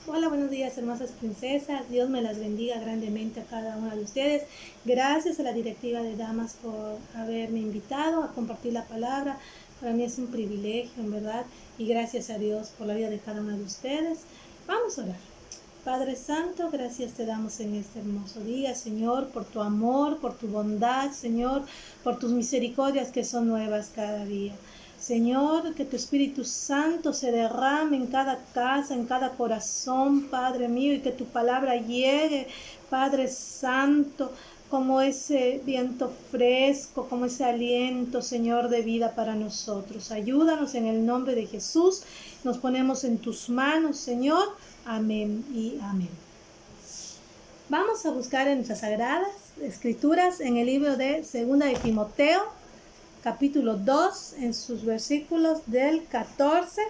Hola, buenos días, hermosas princesas. Dios me las bendiga grandemente a cada una de ustedes. Gracias a la directiva de Damas por haberme invitado a compartir la palabra. Para mí es un privilegio, en verdad, y gracias a Dios por la vida de cada una de ustedes. Vamos a orar. Padre Santo, gracias te damos en este hermoso día, Señor, por tu amor, por tu bondad, Señor, por tus misericordias que son nuevas cada día. Señor, que tu Espíritu Santo se derrame en cada casa, en cada corazón, Padre mío, y que tu palabra llegue, Padre Santo, como ese viento fresco, como ese aliento, Señor, de vida para nosotros. Ayúdanos en el nombre de Jesús. Nos ponemos en tus manos, Señor. Amén y amén. Vamos a buscar en nuestras sagradas escrituras en el libro de 2 de Timoteo, capítulo 2, en sus versículos del 14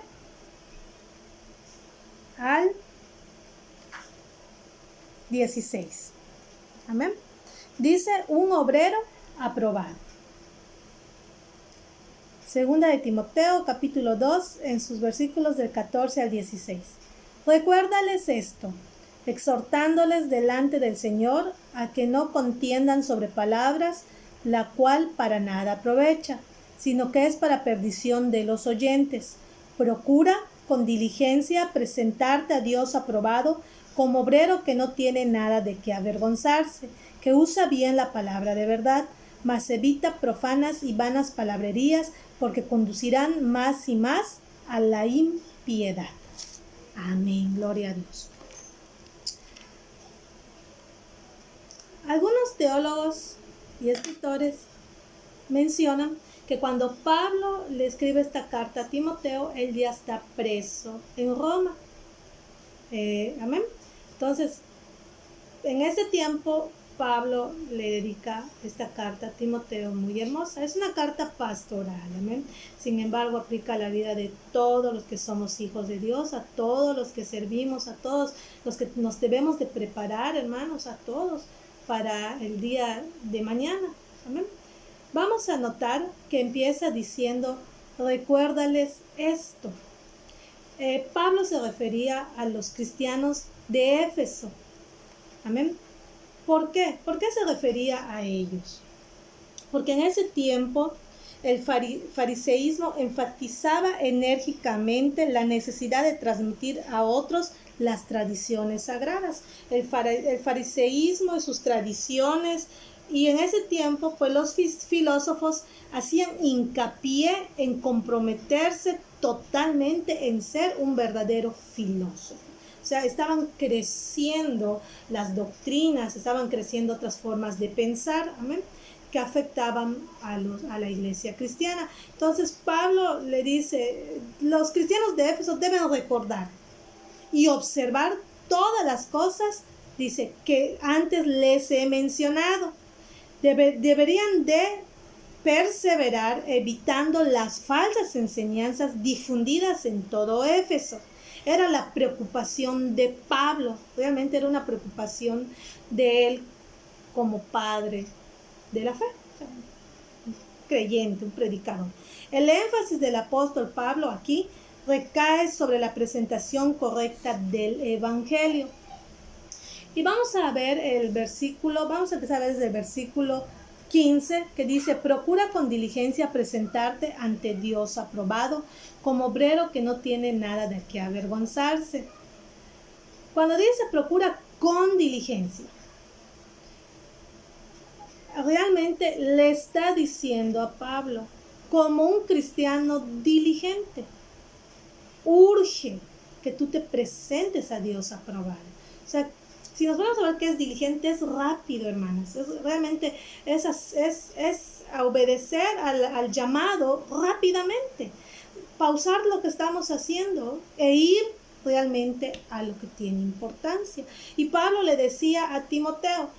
al 16. Amén. Dice: un obrero aprobado. 2 de Timoteo, capítulo 2, en sus versículos del 14 al 16. Recuérdales esto, exhortándoles delante del Señor a que no contiendan sobre palabras, la cual para nada aprovecha, sino que es para perdición de los oyentes. Procura con diligencia presentarte a Dios aprobado, como obrero que no tiene nada de qué avergonzarse, que usa bien la palabra de verdad, mas evita profanas y vanas palabrerías, porque conducirán más y más a la impiedad. Amén, gloria a Dios. Algunos teólogos y escritores mencionan que cuando Pablo le escribe esta carta a Timoteo, él ya está preso en Roma. Amén. Entonces, en ese tiempo, Pablo le dedica esta carta a Timoteo, muy hermosa. Es una carta pastoral, amén. Sin embargo, aplica a la vida de todos los que somos hijos de Dios, a todos los que servimos, a todos los que nos debemos de preparar, hermanos, a todos, para el día de mañana, amén. Vamos a notar que empieza diciendo: recuérdales esto. Pablo se refería a los cristianos de Éfeso, amén. ¿Por qué? ¿Por qué se refería a ellos? Porque en ese tiempo el fariseísmo enfatizaba enérgicamente la necesidad de transmitir a otros las tradiciones sagradas. El fariseísmo y sus tradiciones, y en ese tiempo pues los filósofos hacían hincapié en comprometerse totalmente en ser un verdadero filósofo. O sea, estaban creciendo las doctrinas, estaban creciendo otras formas de pensar, amén, que afectaban a la iglesia cristiana. Entonces Pablo le dice: los cristianos de Éfeso deben recordar y observar todas las cosas, dice, que antes les he mencionado. Deberían de perseverar evitando las falsas enseñanzas difundidas en todo Éfeso. Era la preocupación de Pablo, realmente era una preocupación de él como padre de la fe, o sea, un creyente, un predicador. El énfasis del apóstol Pablo aquí recae sobre la presentación correcta del evangelio. Y vamos a ver el versículo, vamos a empezar a ver desde el versículo 15, que dice: procura con diligencia presentarte ante Dios aprobado, como obrero que no tiene nada de qué avergonzarse. Cuando dice procura con diligencia, realmente le está diciendo a Pablo, como un cristiano diligente, urge que tú te presentes a Dios aprobado. O sea, si nos vamos a ver qué es diligente, es rápido, hermanas. Realmente es a obedecer al llamado rápidamente. Pausar lo que estamos haciendo e ir realmente a lo que tiene importancia. Y Pablo le decía a Timoteo,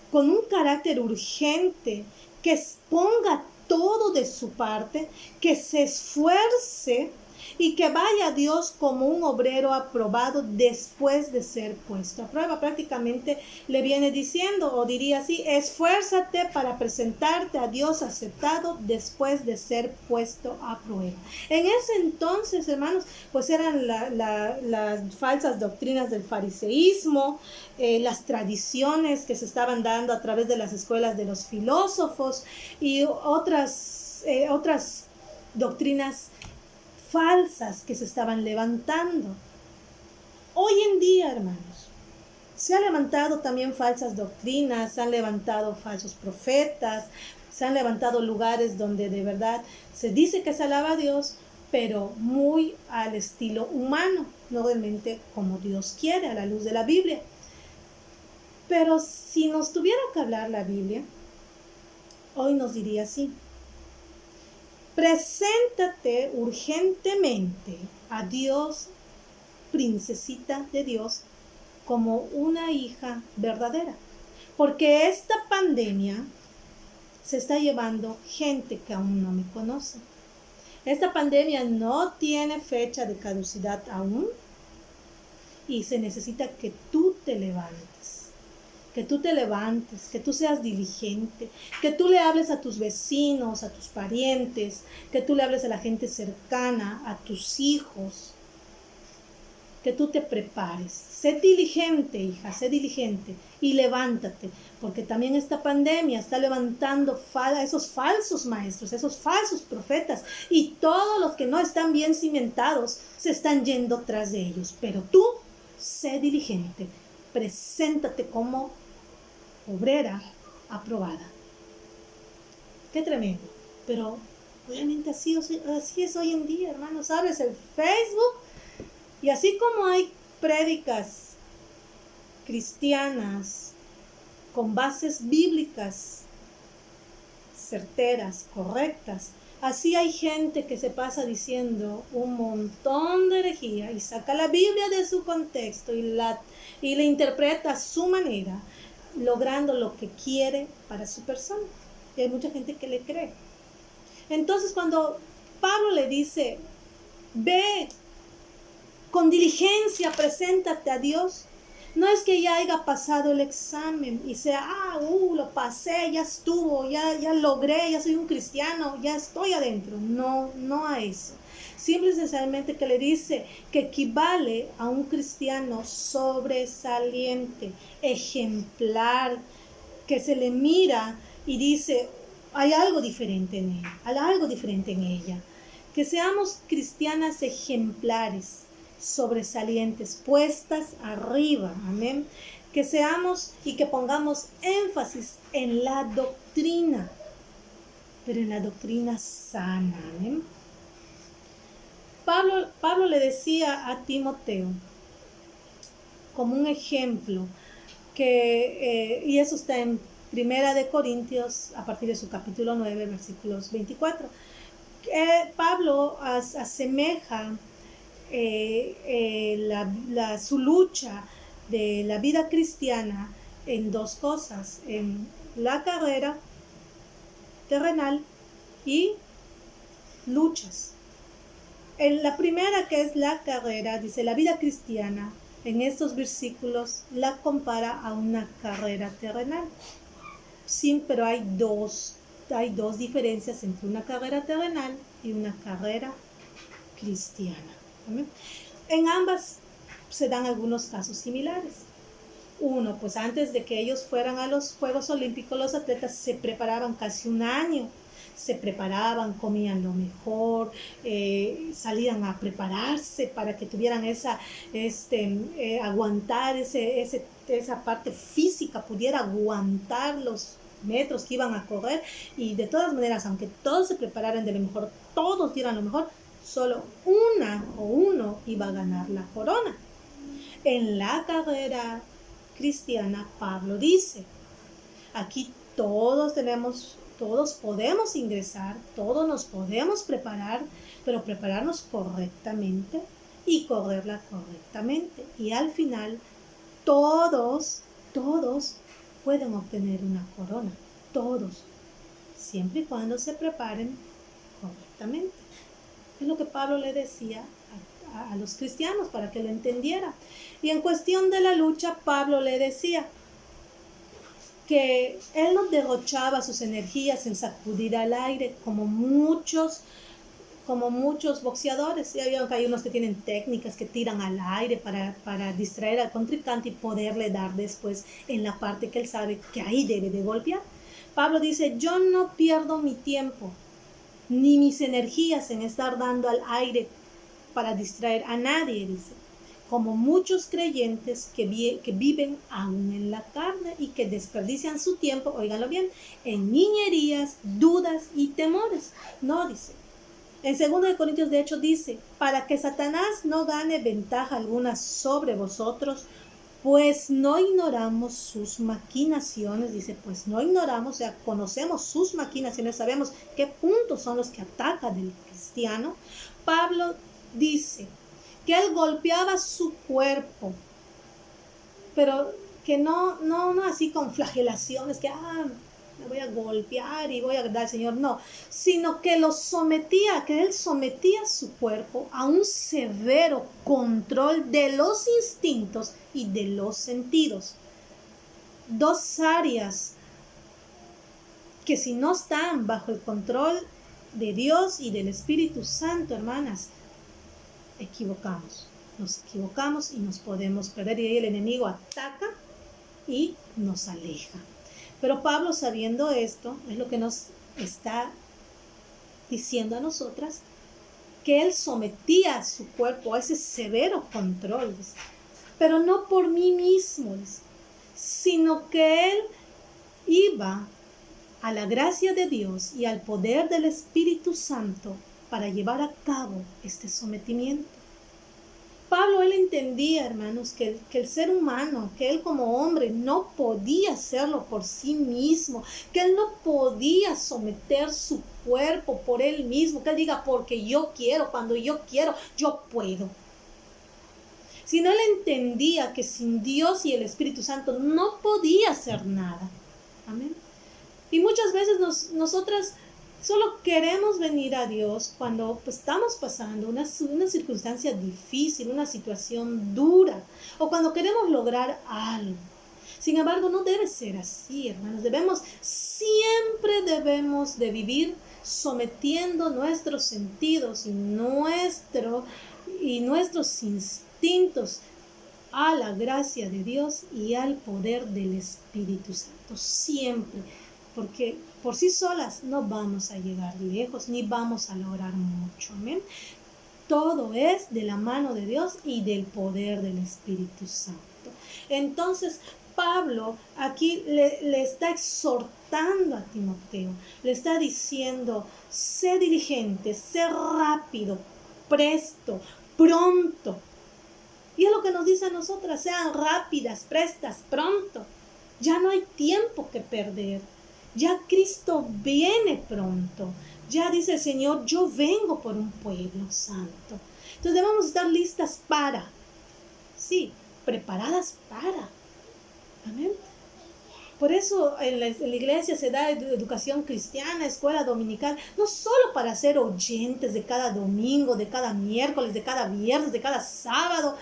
con un carácter urgente, que ponga todo de su parte, que se esfuerce y que vaya a Dios como un obrero aprobado después de ser puesto a prueba. Prácticamente le viene diciendo, o diría así, esfuérzate para presentarte a Dios aceptado después de ser puesto a prueba. En ese entonces, hermanos, pues eran las falsas doctrinas del fariseísmo, las tradiciones que se estaban dando a través de las escuelas de los filósofos y otras doctrinas falsas que se estaban levantando. Hoy en día, hermanos, se han levantado también falsas doctrinas, se han levantado falsos profetas, se han levantado lugares donde de verdad se dice que se alaba a Dios, pero muy al estilo humano, no realmente como Dios quiere, a la luz de la Biblia. Pero si nos tuviera que hablar la Biblia, hoy nos diría así: preséntate urgentemente a Dios, princesita de Dios, como una hija verdadera. Porque esta pandemia se está llevando gente que aún no me conoce. Esta pandemia no tiene fecha de caducidad aún y se necesita que tú te levantes. Que tú te levantes, que tú seas diligente, que tú le hables a tus vecinos, a tus parientes, que tú le hables a la gente cercana, a tus hijos, que tú te prepares. Sé diligente, hija, sé diligente y levántate, porque también esta pandemia está levantando esos falsos maestros, esos falsos profetas, y todos los que no están bien cimentados se están yendo tras de ellos. Pero tú, sé diligente, preséntate como obrera aprobada. Qué tremendo. Pero obviamente así es hoy en día, hermanos. Abres el Facebook y así como hay prédicas cristianas con bases bíblicas certeras, correctas, así hay gente que se pasa diciendo un montón de herejía y saca la Biblia de su contexto y la interpreta a su manera, logrando lo que quiere para su persona. Y hay mucha gente que le cree. Entonces, cuando Pablo le dice, ve con diligencia, preséntate a Dios, no es que ya haya pasado el examen y sea, lo pasé, ya estuvo, ya logré, ya soy un cristiano, ya estoy adentro. No, no a eso. Simple y sencillamente que le dice que equivale a un cristiano sobresaliente, ejemplar, que se le mira y dice, hay algo diferente en él, hay algo diferente en ella. Que seamos cristianas ejemplares, sobresalientes, puestas arriba, amén. Que seamos y que pongamos énfasis en la doctrina, pero en la doctrina sana, amén. Pablo le decía a Timoteo, como un ejemplo, y eso está en Primera de Corintios, a partir de su capítulo 9, versículos 24. Pablo asemeja su lucha de la vida cristiana en dos cosas: en la carrera terrenal y luchas. En la primera, que es la carrera, dice la vida cristiana, en estos versículos la compara a una carrera terrenal. Sí, pero hay dos diferencias entre una carrera terrenal y una carrera cristiana. ¿Amén? En ambas se dan algunos casos similares. Uno, pues antes de que ellos fueran a los Juegos Olímpicos, los atletas se preparaban casi un año. Se preparaban, comían lo mejor, salían a prepararse para que tuvieran aguantar esa parte física, pudiera aguantar los metros que iban a correr. Y de todas maneras, aunque todos se prepararan de lo mejor, todos dieran lo mejor, solo uno iba a ganar la corona. En la carrera cristiana, Pablo dice, aquí todos podemos ingresar, todos nos podemos preparar, pero prepararnos correctamente y correrla correctamente. Y al final, todos pueden obtener una corona, todos, siempre y cuando se preparen correctamente. Es lo que Pablo le decía a los cristianos para que lo entendiera. Y en cuestión de la lucha, Pablo le decía que él no derrochaba sus energías en sacudir al aire como muchos boxeadores. Ya vieron que hay unos que tienen técnicas que tiran al aire para distraer al contrincante y poderle dar después en la parte que él sabe que ahí debe de golpear. Pablo dice, yo no pierdo mi tiempo ni mis energías en estar dando al aire para distraer a nadie, dice, como muchos creyentes que viven aún en la carne y que desperdician su tiempo, óiganlo bien, en niñerías, dudas y temores. No, dice. En 2 Corintios, de hecho, dice, para que Satanás no gane ventaja alguna sobre vosotros, pues no ignoramos sus maquinaciones, dice, pues no ignoramos, o sea, conocemos sus maquinaciones, sabemos qué puntos son los que atacan del cristiano. Pablo dice que él golpeaba su cuerpo, pero que no así con flagelaciones, que me voy a golpear y voy a agradar al Señor, no, sino que que él sometía su cuerpo a un severo control de los instintos y de los sentidos. 2 áreas que si no están bajo el control de Dios y del Espíritu Santo, hermanas, nos equivocamos y nos podemos perder, y ahí el enemigo ataca y nos aleja. Pero Pablo, sabiendo esto, es lo que nos está diciendo a nosotras, que él sometía a su cuerpo a ese severo control, pero no por mí mismo, sino que él iba a la gracia de Dios y al poder del Espíritu Santo para llevar a cabo este sometimiento. Pablo, él entendía, hermanos, que el ser humano, que él como hombre no podía hacerlo por sí mismo, que él no podía someter su cuerpo por él mismo, que él diga, porque yo quiero, cuando yo quiero, yo puedo. Sino él entendía que sin Dios y el Espíritu Santo no podía hacer nada. Amén. Y muchas veces nosotras solo queremos venir a Dios cuando estamos pasando una circunstancia difícil, una situación dura, o cuando queremos lograr algo. Sin embargo, no debe ser así, hermanos. Siempre debemos de vivir sometiendo nuestros sentidos y nuestros instintos a la gracia de Dios y al poder del Espíritu Santo. Siempre. Porque por sí solas no vamos a llegar lejos, ni vamos a lograr mucho. ¿Amén? Todo es de la mano de Dios y del poder del Espíritu Santo. Entonces, Pablo aquí le está exhortando a Timoteo, le está diciendo, sé diligente, sé rápido, presto, pronto. Y es lo que nos dice a nosotras, sean rápidas, prestas, pronto. Ya no hay tiempo que perder. Ya Cristo viene pronto. Ya dice el Señor, yo vengo por un pueblo santo. Entonces debemos estar listas para, sí, preparadas para. Amén. Por eso en la iglesia se da educación cristiana, escuela dominical, no solo para ser oyentes de cada domingo, de cada miércoles, de cada viernes, de cada sábado.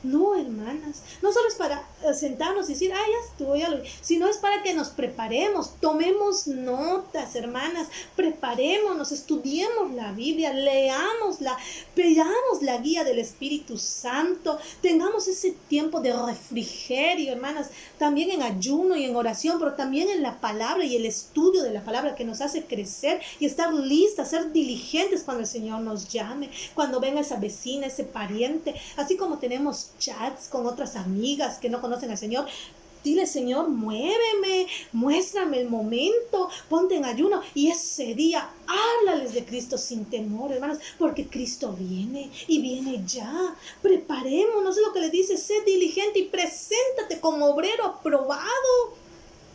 No, hermanas, no solo es para sentarnos y decir, ya estuvo, sino es para que nos preparemos, tomemos notas, hermanas, preparémonos, estudiemos la Biblia, leámosla, veamos la guía del Espíritu Santo, tengamos ese tiempo de refrigerio, hermanas, también en ayuno y en oración, pero también en la palabra y el estudio de la palabra que nos hace crecer y estar listas, ser diligentes cuando el Señor nos llame, cuando venga esa vecina, ese pariente, así como tenemos chats con otras amigas que no conocen al Señor. Dile, Señor, muéveme, muéstrame el momento, ponte en ayuno y ese día háblales de Cristo sin temor, hermanos, porque Cristo viene y viene ya. Preparémonos, es lo que le dice, sé diligente y preséntate como obrero aprobado.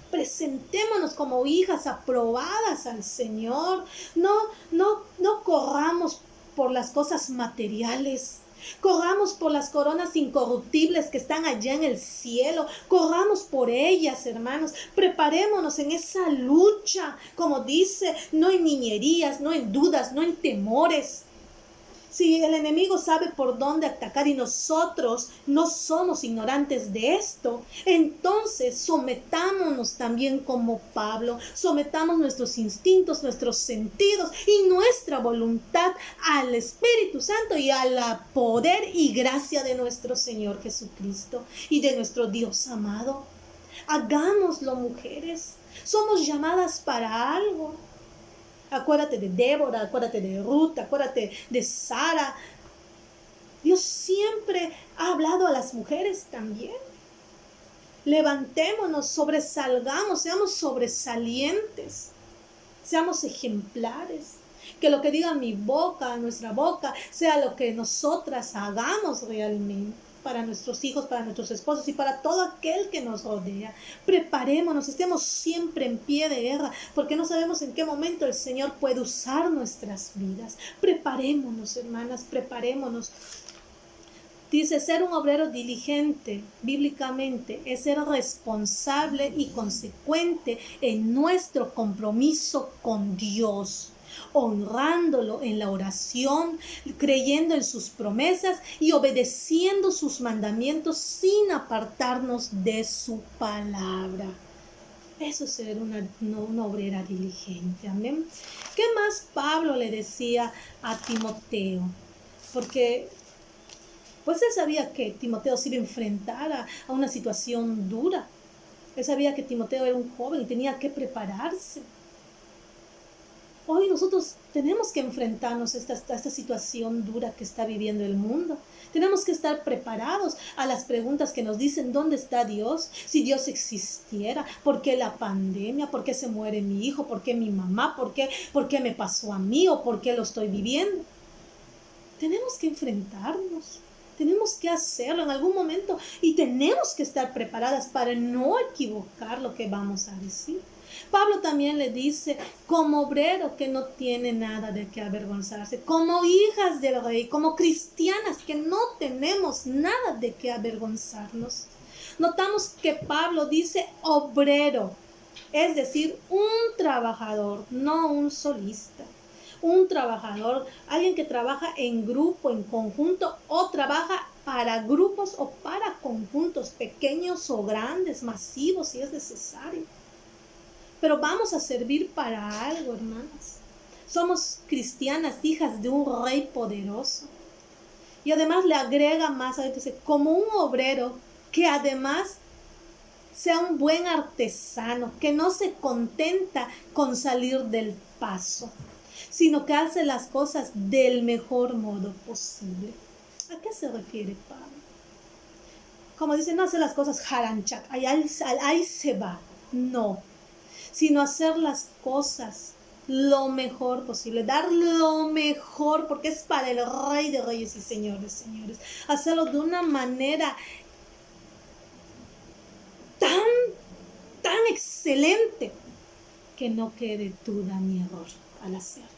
Presentémonos como hijas aprobadas al Señor. No corramos por las cosas materiales. Corramos por las coronas incorruptibles que están allá en el cielo. Corramos por ellas, hermanos. Preparémonos en esa lucha, como dice, no en niñerías, no en dudas, no en temores. Si el enemigo sabe por dónde atacar y nosotros no somos ignorantes de esto, entonces sometámonos también como Pablo, sometamos nuestros instintos, nuestros sentidos y nuestra voluntad al Espíritu Santo y al poder y gracia de nuestro Señor Jesucristo y de nuestro Dios amado. Hagámoslo, mujeres. Somos llamadas para algo. Acuérdate de Débora, acuérdate de Ruth, acuérdate de Sara. Dios siempre ha hablado a las mujeres también. Levantémonos, sobresalgamos, seamos sobresalientes, seamos ejemplares. Que lo que diga mi boca, nuestra boca, sea lo que nosotras hagamos realmente para nuestros hijos, para nuestros esposos y para todo aquel que nos rodea. Preparémonos, estemos siempre en pie de guerra, porque no sabemos en qué momento el Señor puede usar nuestras vidas. Preparémonos, hermanas, preparémonos. Dice, ser un obrero diligente, bíblicamente, es ser responsable y consecuente en nuestro compromiso con Dios, honrándolo en la oración, creyendo en sus promesas y obedeciendo sus mandamientos sin apartarnos de su palabra. Eso es ser una obrera diligente. Amén. ¿Qué más Pablo le decía a Timoteo? Porque pues él sabía que Timoteo se iba a enfrentar a una situación dura. Él sabía que Timoteo era un joven y tenía que prepararse. Hoy nosotros tenemos que enfrentarnos a esta situación dura que está viviendo el mundo. Tenemos que estar preparados a las preguntas que nos dicen ¿dónde está Dios? Si Dios existiera, ¿por qué la pandemia? ¿Por qué se muere mi hijo? ¿Por qué mi mamá? ¿Por qué me pasó a mí? ¿O por qué lo estoy viviendo? Tenemos que enfrentarnos. Tenemos que hacerlo en algún momento y tenemos que estar preparadas para no equivocar lo que vamos a decir. Pablo también le dice, como obrero que no tiene nada de qué avergonzarse, como hijas del rey, como cristianas que no tenemos nada de qué avergonzarnos. Notamos que Pablo dice obrero, es decir, un trabajador, no un solista. Un trabajador, alguien que trabaja en grupo, en conjunto, o trabaja para grupos o para conjuntos pequeños o grandes, masivos, si es necesario. Pero vamos a servir para algo, hermanas. Somos cristianas, hijas de un rey poderoso. Y además le agrega más, dice, como un obrero que además sea un buen artesano, que no se contenta con salir del paso, sino que hace las cosas del mejor modo posible. ¿A qué se refiere Pablo? Como dice, no hace las cosas jaranchak, ahí se va. No, sino hacer las cosas lo mejor posible, dar lo mejor, porque es para el Rey de Reyes y Señores, señores. Hacerlo de una manera tan excelente que no quede duda ni error al hacerlo.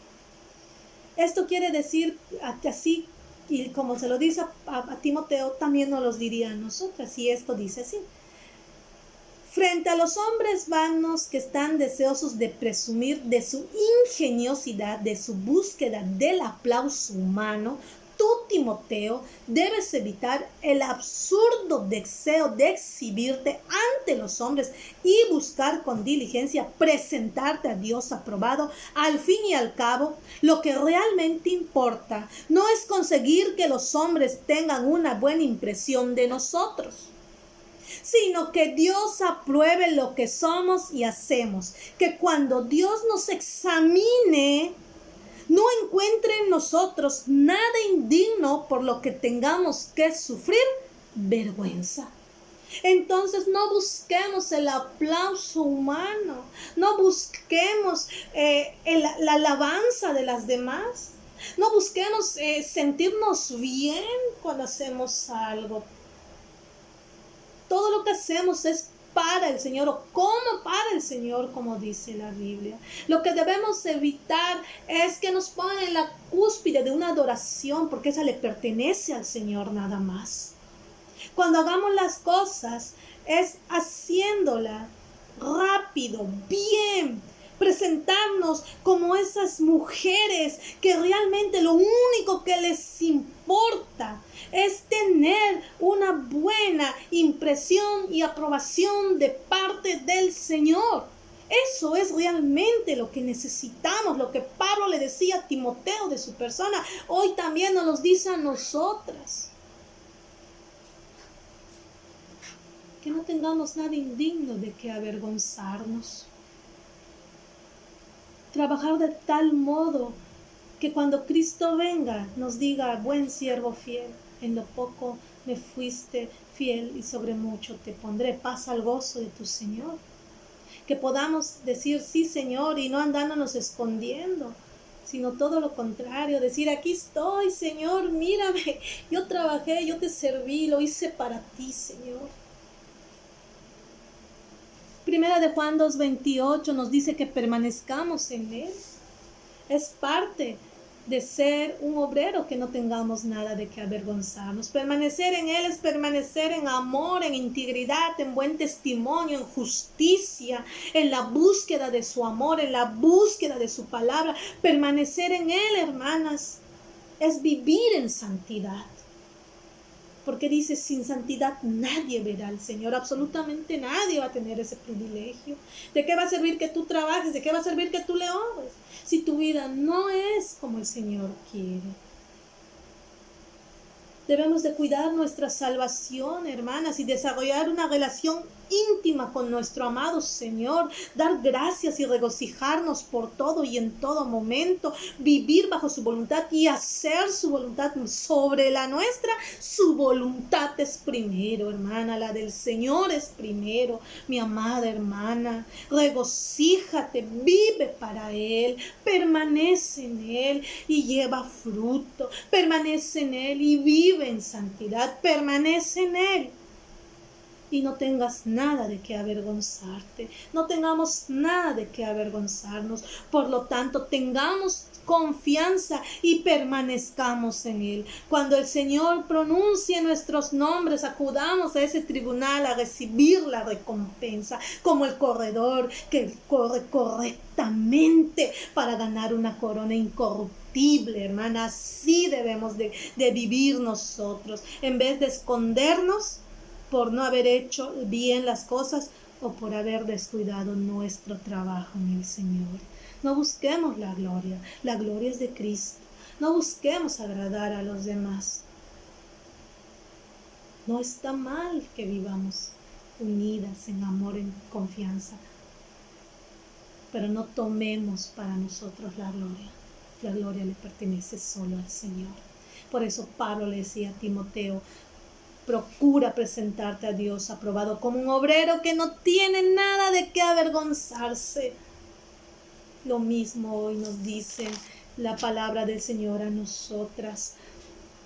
Esto quiere decir, así, y como se lo dice a Timoteo, también nos lo diría a nosotras, y esto dice así. Frente a los hombres vanos que están deseosos de presumir de su ingeniosidad, de su búsqueda del aplauso humano, tú, Timoteo, debes evitar el absurdo deseo de exhibirte ante los hombres y buscar con diligencia presentarte a Dios aprobado. Al fin y al cabo, lo que realmente importa no es conseguir que los hombres tengan una buena impresión de nosotros, sino que Dios apruebe lo que somos y hacemos, que cuando Dios nos examine, no encuentre en nosotros nada indigno por lo que tengamos que sufrir vergüenza. Entonces no busquemos el aplauso humano, no busquemos la alabanza de las demás, no busquemos sentirnos bien cuando hacemos algo. Todo lo que hacemos es para el Señor o como para el Señor, como dice la Biblia. Lo que debemos evitar es que nos pongan en la cúspide de una adoración, porque esa le pertenece al Señor nada más. Cuando hagamos las cosas es haciéndola rápido, bien, presentarnos como esas mujeres que realmente lo único que les importa es tener una buena impresión y aprobación de parte del Señor. Eso es realmente lo que necesitamos, lo que Pablo le decía a Timoteo de su persona. Hoy también nos lo dice a nosotras. Que no tengamos nada indigno de que avergonzarnos. Trabajar de tal modo que cuando Cristo venga nos diga, buen siervo fiel, en lo poco me fuiste fiel y sobre mucho te pondré. Pasa al gozo de tu Señor. Que podamos decir sí, Señor, y no andándonos escondiendo, sino todo lo contrario, decir aquí estoy, Señor, mírame, yo trabajé, yo te serví, lo hice para ti, Señor. Primera de Juan 2:28 nos dice que permanezcamos en Él. Es parte de ser un obrero que no tengamos nada de qué avergonzarnos. Permanecer en Él es permanecer en amor, en integridad, en buen testimonio, en justicia, en la búsqueda de su amor, en la búsqueda de su palabra. Permanecer en Él, hermanas, es vivir en santidad. Porque dice, sin santidad nadie verá al Señor, absolutamente nadie va a tener ese privilegio. ¿De qué va a servir que tú trabajes? ¿De qué va a servir que tú le honres? Si tu vida no es como el Señor quiere. Debemos de cuidar nuestra salvación, hermanas, y desarrollar una relación íntima con nuestro amado Señor, dar gracias y regocijarnos por todo y en todo momento, vivir bajo su voluntad y hacer su voluntad sobre la nuestra. Su voluntad es primero, hermana, la del Señor es primero, mi amada hermana. Regocíjate, vive para Él, permanece en Él y lleva fruto, permanece en Él y vive en santidad, permanece en Él. Y no tengas nada de qué avergonzarte, no tengamos nada de qué avergonzarnos. Por lo tanto, tengamos confianza y permanezcamos en Él. Cuando el Señor pronuncie nuestros nombres, acudamos a ese tribunal a recibir la recompensa, como el corredor que corre correctamente para ganar una corona incorruptible, hermana. Así debemos de vivir nosotros, en vez de escondernos por no haber hecho bien las cosas o por haber descuidado nuestro trabajo en el Señor. No busquemos la gloria es de Cristo. No busquemos agradar a los demás. No está mal que vivamos unidas en amor, en confianza, pero no tomemos para nosotros la gloria. La gloria le pertenece solo al Señor. Por eso Pablo le decía a Timoteo, procura presentarte a Dios aprobado como un obrero que no tiene nada de qué avergonzarse. Lo mismo hoy nos dice la palabra del Señor a nosotras.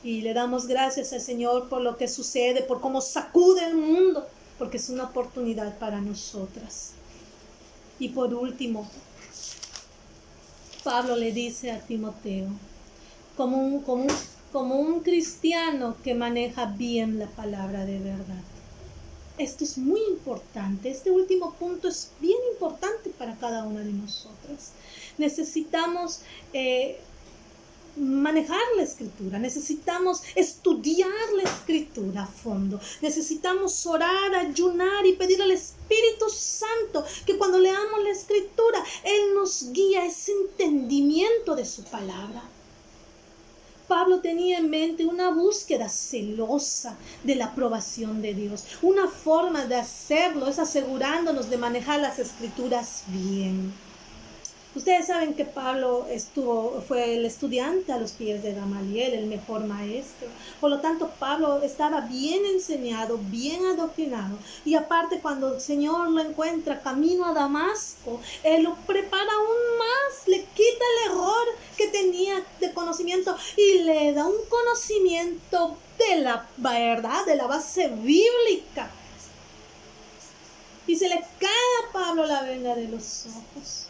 Y le damos gracias al Señor por lo que sucede, por cómo sacude el mundo, porque es una oportunidad para nosotras. Y por último, Pablo le dice a Timoteo, como un cristiano que maneja bien la palabra de verdad. Esto es muy importante. Este último punto es bien importante para cada una de nosotras. Necesitamos manejar la escritura, necesitamos estudiar la escritura a fondo, necesitamos orar, ayunar y pedir al Espíritu Santo que cuando leamos la escritura, Él nos guía ese entendimiento de su palabra. Pablo tenía en mente una búsqueda celosa de la aprobación de Dios. Una forma de hacerlo es asegurándonos de manejar las escrituras bien. Ustedes saben que Pablo fue el estudiante a los pies de Gamaliel, el mejor maestro. Por lo tanto, Pablo estaba bien enseñado, bien adoctrinado. Y aparte, cuando el Señor lo encuentra camino a Damasco, Él lo prepara aún más, le quita el error que tenía de conocimiento y le da un conocimiento de la verdad, de la base bíblica. Y se le cae a Pablo la venda de los ojos.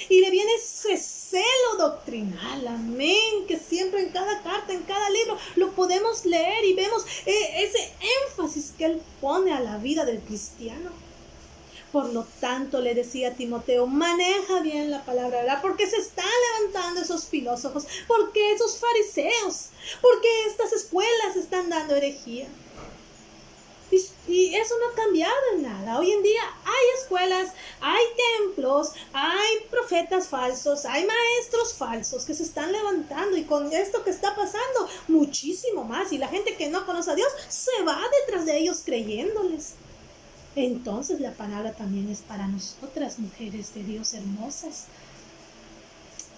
Y le viene ese celo doctrinal, amén, que siempre en cada carta, en cada libro, lo podemos leer y vemos ese énfasis que él pone a la vida del cristiano. Por lo tanto, le decía a Timoteo, maneja bien la palabra, ¿verdad? Porque se están levantando esos filósofos, porque esos fariseos, porque estas escuelas están dando herejía. Y eso no ha cambiado en nada. Hoy en día hay escuelas, hay templos, hay profetas falsos, hay maestros falsos que se están levantando, y con esto que está pasando, muchísimo más. Y la gente que no conoce a Dios se va detrás de ellos creyéndoles. Entonces la palabra también es para nosotras, mujeres de Dios hermosas.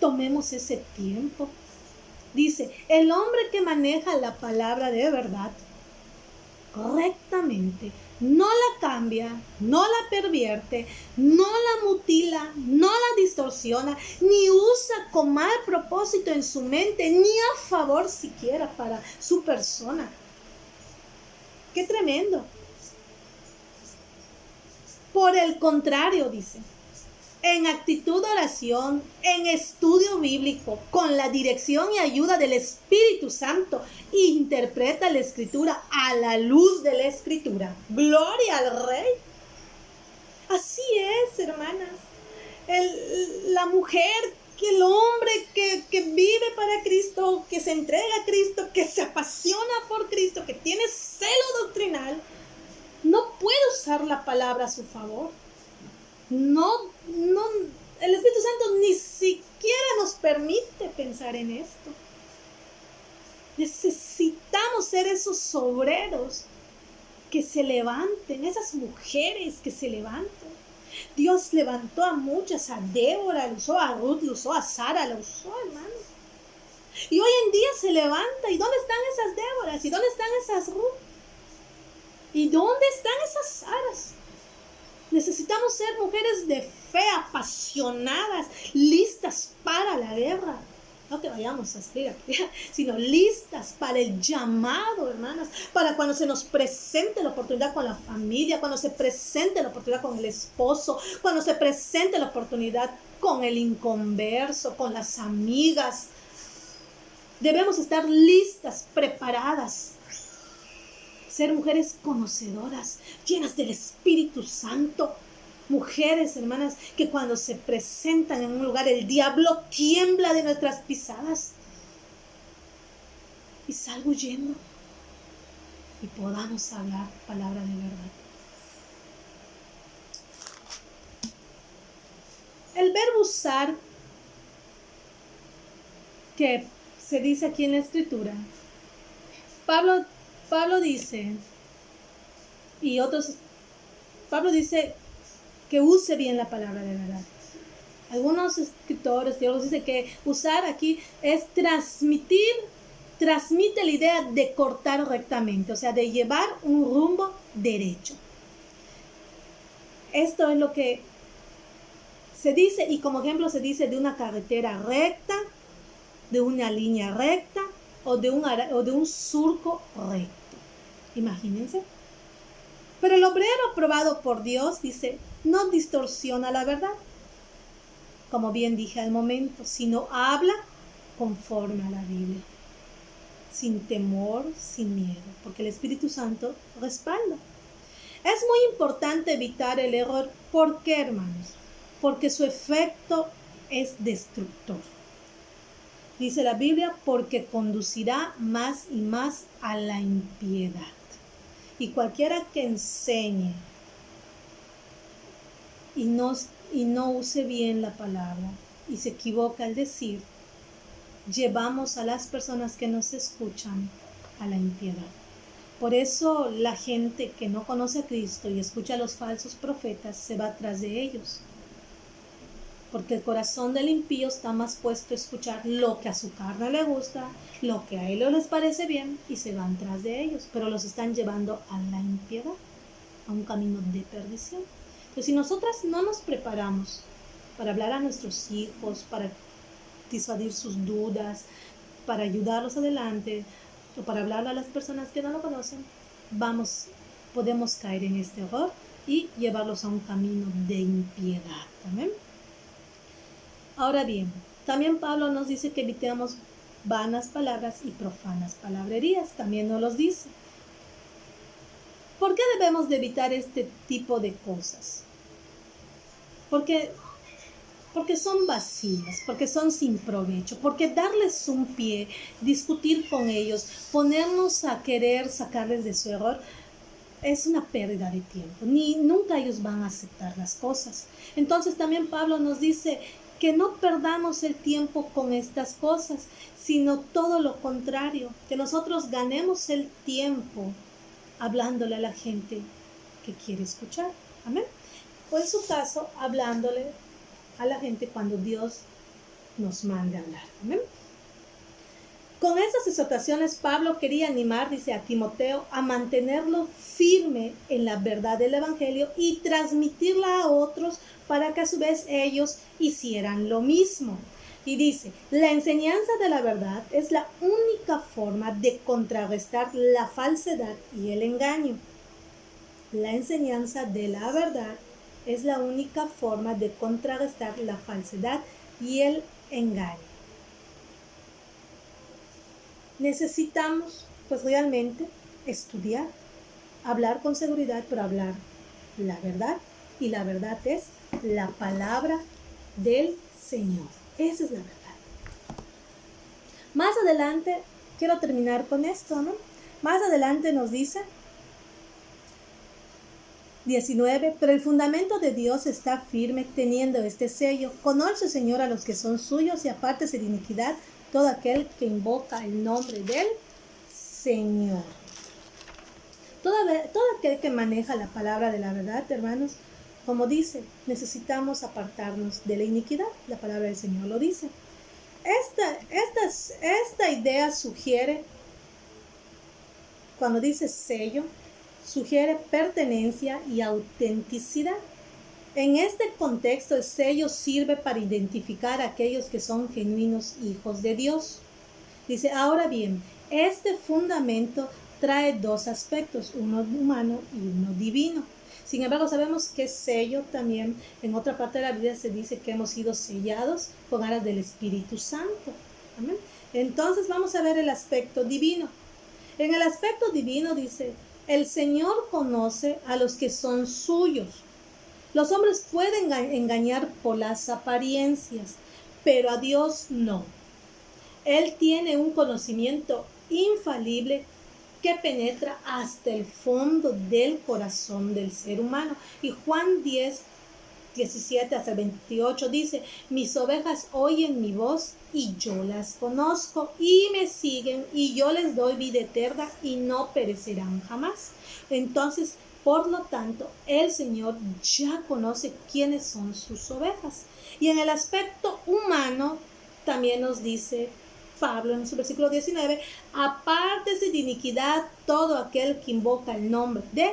Tomemos ese tiempo. Dice, el hombre que maneja la palabra de verdad correctamente, no la cambia, no la pervierte, no la mutila, no la distorsiona, ni usa con mal propósito en su mente, ni a favor siquiera para su persona. ¡Qué tremendo! Por el contrario, dice, en actitud de oración, en estudio bíblico, con la dirección y ayuda del Espíritu Santo, interpreta la Escritura a la luz de la Escritura. ¡Gloria al Rey! Así es, hermanas. La mujer, el hombre que vive para Cristo, que se entrega a Cristo, que se apasiona por Cristo, que tiene celo doctrinal, no puede usar la palabra a su favor. No, el Espíritu Santo ni siquiera nos permite pensar en esto. Necesitamos ser esos obreros que se levanten, esas mujeres que se levanten. Dios levantó a muchas, a Débora, lo usó a Ruth, lo usó a Sara, lo usó, hermano. Y hoy en día se levanta. ¿Y dónde están esas Déboras? ¿Y dónde están esas Ruth? ¿Y dónde están esas Saras? Necesitamos ser mujeres de fe, apasionadas, listas para la guerra. No que vayamos a salir aquí, sino listas para el llamado, hermanas, para cuando se nos presente la oportunidad con la familia, cuando se presente la oportunidad con el esposo, cuando se presente la oportunidad con el inconverso, con las amigas. Debemos estar listas, preparadas. Ser mujeres conocedoras, llenas del Espíritu Santo. Mujeres, hermanas, que cuando se presentan en un lugar, el diablo tiembla de nuestras pisadas y salga huyendo, y podamos hablar palabra de verdad. El verbo usar, que se dice aquí en la Escritura, Pablo dice, y otros, Pablo dice que use bien la palabra de verdad. Algunos escritores, teólogos dicen que usar aquí es transmite la idea de cortar rectamente, o sea, de llevar un rumbo derecho. Esto es lo que se dice, y como ejemplo se dice de una carretera recta, de una línea recta, o de un surco recto. Imagínense. Pero el obrero probado por Dios, dice, no distorsiona la verdad, como bien dije al momento, sino habla conforme a la Biblia, sin temor, sin miedo, porque el Espíritu Santo respalda. Es muy importante evitar el error. ¿Por qué, hermanos? Porque su efecto es destructor. Dice la Biblia, porque conducirá más y más a la impiedad. Y cualquiera que enseñe y no use bien la palabra y se equivoca al decir, llevamos a las personas que nos escuchan a la impiedad. Por eso la gente que no conoce a Cristo y escucha a los falsos profetas se va tras de ellos. Porque el corazón del impío está más puesto a escuchar lo que a su carne le gusta, lo que a ellos les parece bien, y se van tras de ellos. Pero los están llevando a la impiedad, a un camino de perdición. Entonces, si nosotras no nos preparamos para hablar a nuestros hijos, para disuadir sus dudas, para ayudarlos adelante, o para hablar a las personas que no lo conocen, podemos caer en este error y llevarlos a un camino de impiedad. ¿Amén? Ahora bien, también Pablo nos dice que evitemos vanas palabras y profanas palabrerías. También nos los dice. ¿Por qué debemos de evitar este tipo de cosas? porque, porque son vacías, porque son sin provecho, porque darles un pie, discutir con ellos, ponernos a querer sacarles de su error, es una pérdida de tiempo. Nunca ellos van a aceptar las cosas. Entonces también Pablo nos dice que no perdamos el tiempo con estas cosas, sino todo lo contrario, que nosotros ganemos el tiempo hablándole a la gente que quiere escuchar. Amén. O en su caso, hablándole a la gente cuando Dios nos mande a hablar. Amén. Con estas exhortaciones, Pablo quería animar, dice, a Timoteo a mantenerlo firme en la verdad del Evangelio y transmitirla a otros para que a su vez ellos hicieran lo mismo. Y dice, la enseñanza de la verdad es la única forma de contrarrestar la falsedad y el engaño. La enseñanza de la verdad es la única forma de contrarrestar la falsedad y el engaño. Necesitamos, pues realmente, estudiar, hablar con seguridad, pero hablar la verdad. Y la verdad es la palabra del Señor. Esa es la verdad. Más adelante, quiero terminar con esto, ¿no? Más adelante nos dice 19, pero el fundamento de Dios está firme teniendo este sello. Conoce, Señor, a los que son suyos y apártese de iniquidad todo aquel que invoca el nombre del Señor. Todo aquel que maneja la palabra de la verdad, hermanos, como dice, necesitamos apartarnos de la iniquidad. La palabra del Señor lo dice. Esta idea sugiere, cuando dice sello, sugiere pertenencia y autenticidad. En este contexto, el sello sirve para identificar a aquellos que son genuinos hijos de Dios. Dice, ahora bien, este fundamento trae dos aspectos, uno humano y uno divino. Sin embargo, sabemos que sello también, en otra parte de la Biblia se dice que hemos sido sellados con alas del Espíritu Santo. ¿Amén? Entonces vamos a ver el aspecto divino. En el aspecto divino dice, el Señor conoce a los que son suyos. Los hombres pueden engañar por las apariencias, pero a Dios no. Él tiene un conocimiento infalible que penetra hasta el fondo del corazón del ser humano. Y Juan 10, 17 hasta el 28 dice, mis ovejas oyen mi voz y yo las conozco y me siguen y yo les doy vida eterna y no perecerán jamás. Entonces, por lo tanto, el Señor ya conoce quiénes son sus ovejas. Y en el aspecto humano, también nos dice Pablo en su versículo 19, apártese de iniquidad todo aquel que invoca el nombre de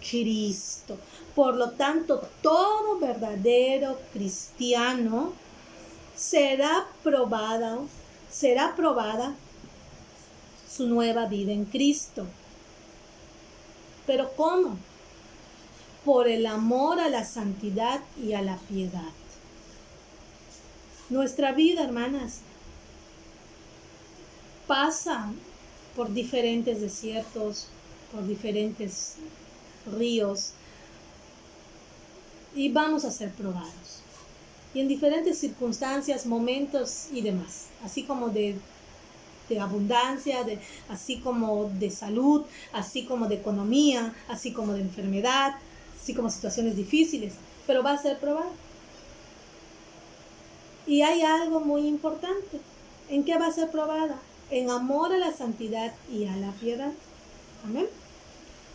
Cristo. Por lo tanto, todo verdadero cristiano será probada su nueva vida en Cristo. ¿Pero cómo? Por el amor a la santidad y a la piedad. Nuestra vida, hermanas, pasa por diferentes desiertos, por diferentes ríos, y vamos a ser probados. Y en diferentes circunstancias, momentos y demás, así como de abundancia, así como de salud, así como de economía, así como de enfermedad, así como situaciones difíciles, pero va a ser probado. Y hay algo muy importante. ¿En qué va a ser probada? En amor a la santidad y a la piedad. Amén.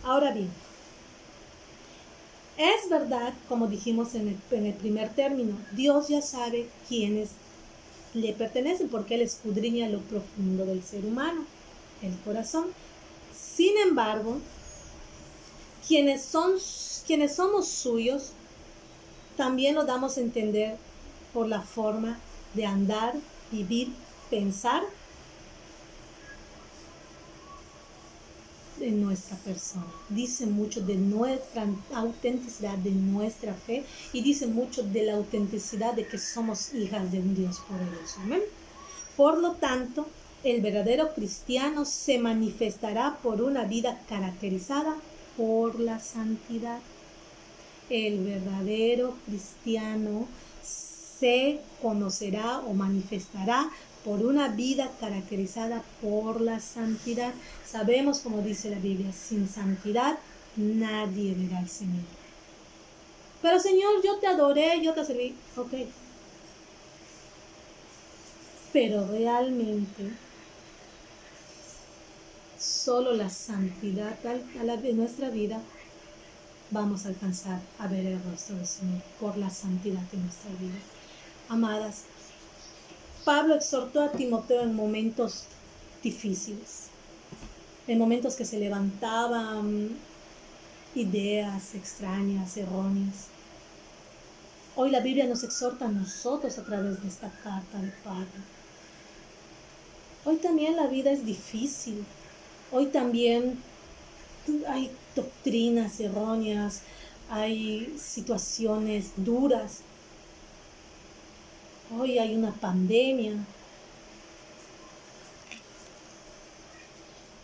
Ahora bien, es verdad, como dijimos en el primer término, Dios ya sabe quiénes le pertenecen porque Él escudriña lo profundo del ser humano, el corazón. Sin embargo, quienes somos suyos, también lo damos a entender por la forma de andar, vivir, pensar de nuestra persona. Dice mucho de nuestra autenticidad, de nuestra fe, y dice mucho de la autenticidad de que somos hijas de un Dios poderoso. ¿Amén? Por lo tanto, el verdadero cristiano se manifestará por una vida caracterizada por la santidad. El verdadero cristiano se conocerá o manifestará por una vida caracterizada por la santidad. Sabemos, como dice la Biblia, sin santidad nadie verá al Señor. Pero Señor, yo te adoré, yo te serví. Ok. Pero realmente solo la santidad de nuestra vida vamos a alcanzar a ver el rostro del Señor por la santidad de nuestra vida. Amadas, Pablo exhortó a Timoteo en momentos difíciles, en momentos que se levantaban ideas extrañas, erróneas. Hoy la Biblia nos exhorta a nosotros a través de esta carta de Pablo. Hoy también la vida es difícil. Hoy también hay doctrinas erróneas, hay situaciones duras. Hoy hay una pandemia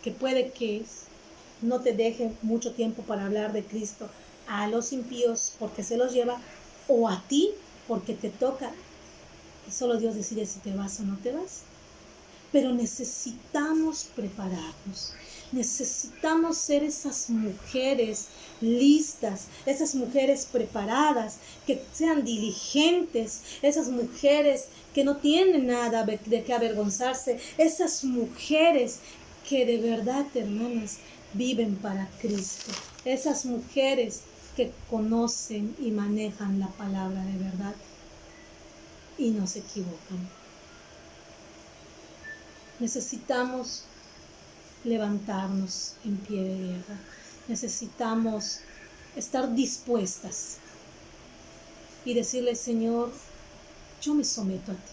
que puede que no te deje mucho tiempo para hablar de Cristo a los impíos porque se los lleva, o a ti porque te toca. Y solo Dios decide si te vas o no te vas. Pero necesitamos prepararnos. Necesitamos ser esas mujeres listas, esas mujeres preparadas, que sean diligentes, esas mujeres que no tienen nada de qué avergonzarse, esas mujeres que de verdad, hermanas, viven para Cristo, esas mujeres que conocen y manejan la palabra de verdad y no se equivocan. Necesitamos levantarnos en pie de guerra. Necesitamos estar dispuestas y decirle, Señor, yo me someto a ti.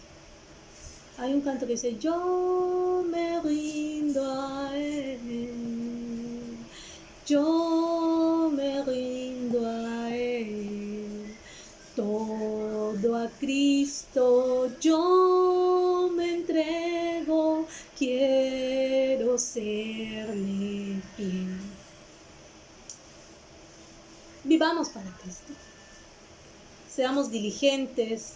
Hay un canto que dice, yo me rindo a Él, yo me rindo a Él, todo a Cristo yo me entrego, quiero serle fiel. Vivamos para Cristo. Seamos diligentes,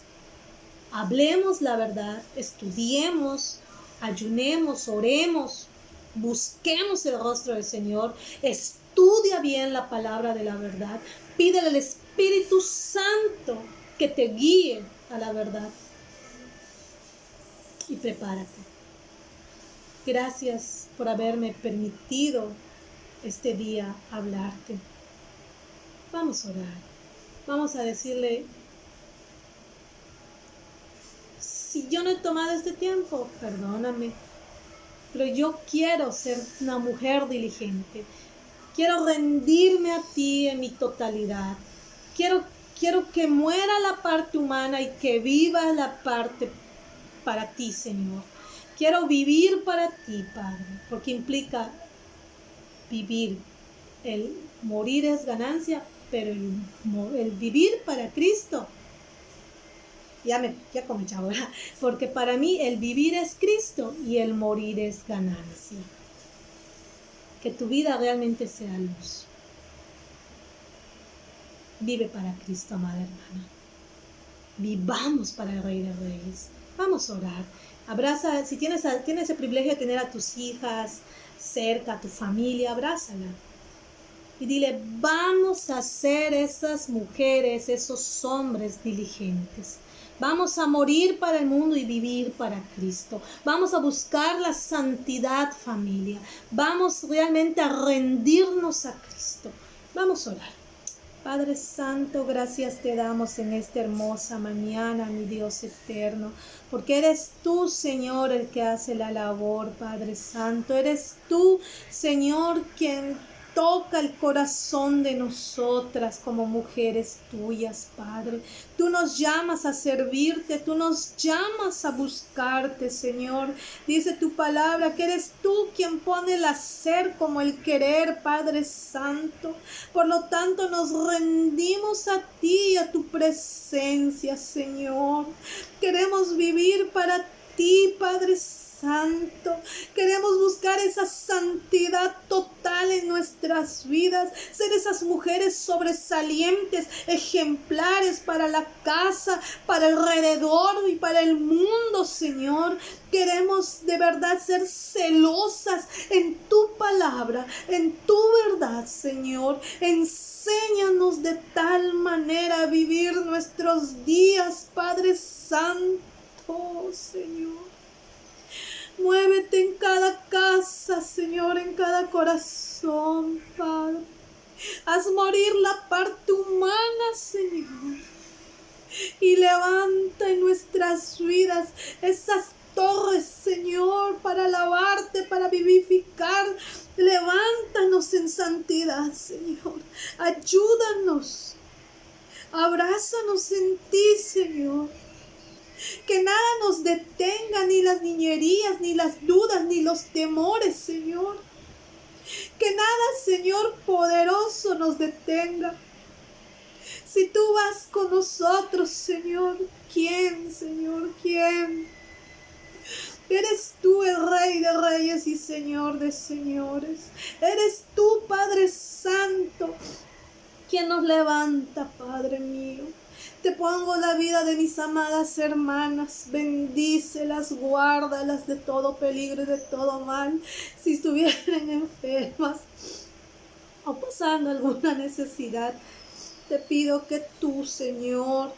hablemos la verdad, estudiemos, ayunemos, oremos, busquemos el rostro del Señor, estudia bien la palabra de la verdad, pídele al Espíritu Santo que te guíe a la verdad y prepárate. Gracias por haberme permitido este día hablarte. Vamos a orar, vamos a decirle, si yo no he tomado este tiempo, perdóname, pero yo quiero ser una mujer diligente. Quiero rendirme a ti en mi totalidad. Quiero que muera la parte humana y que viva la parte para ti, Señor. Quiero vivir para ti, Padre, porque implica vivir. El morir es ganancia, pero el vivir para Cristo, ya comencé ahora, porque para mí el vivir es Cristo y el morir es ganancia. Que tu vida realmente sea luz. Vive para Cristo, amada hermana. Vivamos para el Rey de Reyes. Vamos a orar. Abraza, si tienes ese privilegio de tener a tus hijas cerca, a tu familia, abrázala. Y dile, vamos a ser esas mujeres, esos hombres diligentes. Vamos a morir para el mundo y vivir para Cristo. Vamos a buscar la santidad, familia. Vamos realmente a rendirnos a Cristo. Vamos a orar. Padre Santo, gracias te damos en esta hermosa mañana, mi Dios eterno, porque eres tú, Señor, el que hace la labor, Padre Santo. Eres tú, Señor, quien toca el corazón de nosotras como mujeres tuyas, Padre. Tú nos llamas a servirte, tú nos llamas a buscarte, Señor. Dice tu palabra que eres tú quien pone el hacer como el querer, Padre Santo. Por lo tanto, nos rendimos a ti, a tu presencia, Señor. Queremos vivir para ti, Padre Santo. Santo. Queremos buscar esa santidad total en nuestras vidas, ser esas mujeres sobresalientes, ejemplares para la casa, para alrededor y para el mundo, Señor. Queremos de verdad ser celosas en tu palabra, en tu verdad, Señor. Enséñanos de tal manera a vivir nuestros días, Padre Santo, Señor. Muévete en cada casa, Señor, en cada corazón, Padre. Haz morir la parte humana, Señor. Y levanta en nuestras vidas esas torres, Señor, para alabarte, para vivificar. Levántanos en santidad, Señor. Ayúdanos. Abrázanos en ti, Señor. Que nada nos detenga, ni las niñerías, ni las dudas, ni los temores, Señor. Que nada, Señor poderoso, nos detenga. Si tú vas con nosotros, Señor, ¿quién, Señor? ¿Quién? Eres tú el Rey de Reyes y Señor de Señores. Eres tú, Padre Santo, quien nos levanta, Padre mío. Te pongo la vida de mis amadas hermanas, bendícelas, guárdalas de todo peligro y de todo mal. Si estuvieran enfermas o pasando alguna necesidad, te pido que tú, Señor,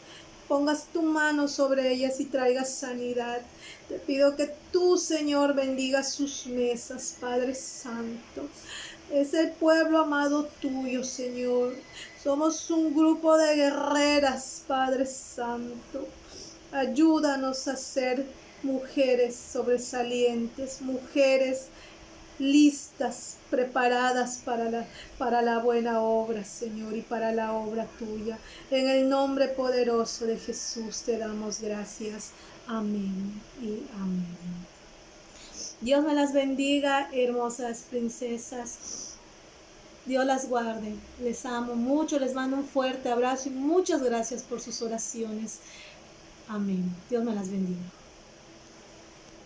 pongas tu mano sobre ellas y traigas sanidad. Te pido que tú, Señor, bendigas sus mesas, Padre Santo. Es el pueblo amado tuyo, Señor. Somos un grupo de guerreras, Padre Santo. Ayúdanos a ser mujeres sobresalientes, mujeres listas, preparadas para la buena obra, Señor, y para la obra tuya. En el nombre poderoso de Jesús te damos gracias. Amén y amén. Dios me las bendiga, hermosas princesas. Dios las guarde. Les amo mucho, les mando un fuerte abrazo y muchas gracias por sus oraciones. Amén. Dios me las bendiga.